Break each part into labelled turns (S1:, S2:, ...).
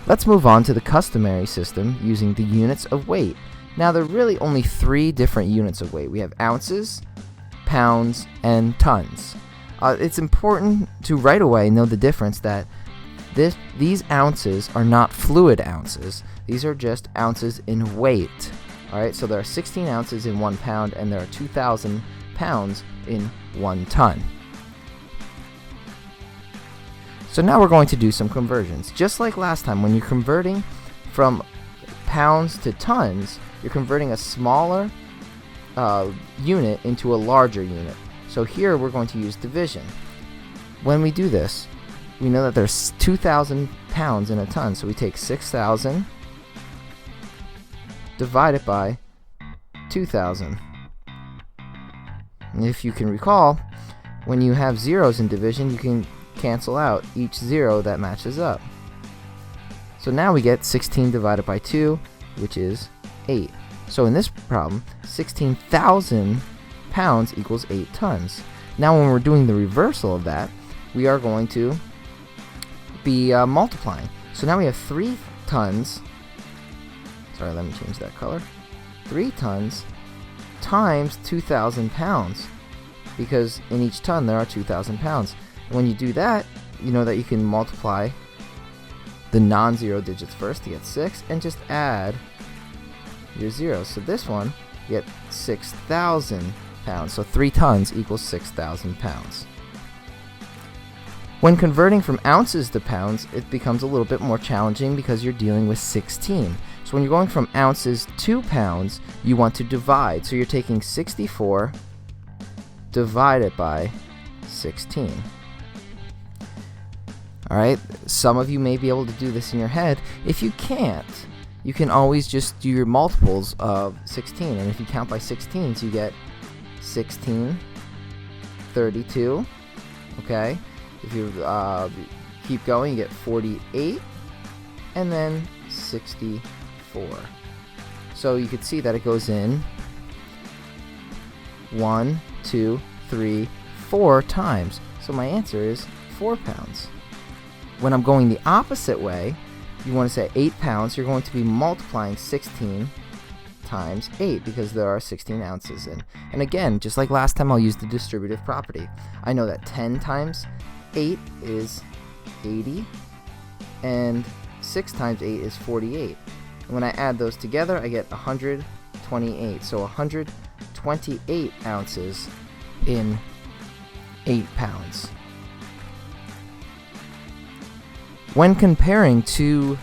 S1: Let's move on to the customary system using the units of weight. Now there are really only 3 different units of weight. We have ounces, pounds, and tons. It's important to right away know the difference that these ounces are not fluid ounces. These are just ounces in weight. Alright, so there are 16 ounces in 1 pound and there are 2,000 pounds in 1 ton. So now we're going to do some conversions. Just like last time, when you're converting from pounds to tons, you're converting a smaller unit into a larger unit. So here we're going to use division. When we do this, we know that there's 2,000 pounds in a ton, so we take 6,000 divided by 2,000. And if you can recall, when you have zeros in division, you can cancel out each 0 that matches up. So now we get 16 divided by 2, which is 8. So in this problem, 16,000 pounds equals 8 tons. Now when we're doing the reversal of that, we are going to be multiplying. So now we have 3 tons. Sorry, let me change that color. 3 tons times 2,000 pounds, because in each ton there are 2,000 pounds. And when you do that, you know that you can multiply the non-zero digits first to get 6 and just add your zeros. So this one, you get 6,000 pounds. So 3 tons equals 6,000 pounds. When converting from ounces to pounds, it becomes a little bit more challenging because you're dealing with 16. So when you're going from ounces to pounds, you want to divide. So you're taking 64 divided by 16. Alright, some of you may be able to do this in your head. If you can't, you can always just do your multiples of 16. And if you count by 16s, you get 16, 32, okay? If you keep going, you get 48, and then 64. So you could see that it goes in 1, 2, 3, 4 times. So my answer is 4 pounds. When I'm going the opposite way, you want to say 8 pounds, you're going to be multiplying 16 times 8 because there are 16 ounces in. And again, just like last time, I'll use the distributive property. I know that 10 times 8 is 80, and 6 times 8 is 48. And when I add those together, I get 128. So 128 ounces in 8 pounds. When comparing two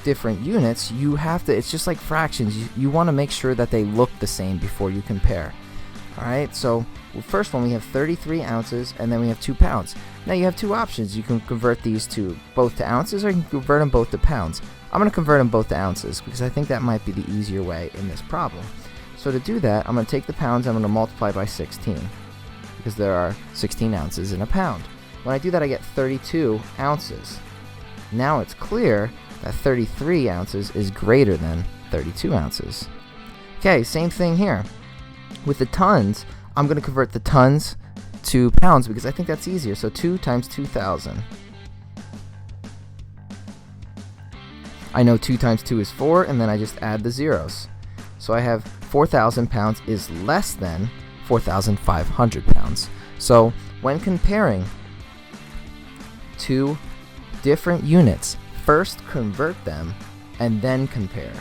S1: different units, you have to, it's just like fractions, you want to make sure that they look the same before you compare. Alright, so first one we have 33 ounces and then we have 2 pounds. Now you have 2 options. You can convert these to both to ounces or you can convert them both to pounds. I'm going to convert them both to ounces because I think that might be the easier way in this problem. So to do that, I'm going to take the pounds and I'm going to multiply by 16 because there are 16 ounces in a pound. When I do that, I get 32 ounces. Now it's clear that 33 ounces is greater than 32 ounces. Okay, same thing here. With the tons, I'm going to convert the tons to pounds because I think that's easier. So 2 times 2,000. I know 2 times 2 is 4, and then I just add the zeros. So I have 4,000 pounds is less than 4,500 pounds. So when comparing two different units, first convert them and then compare.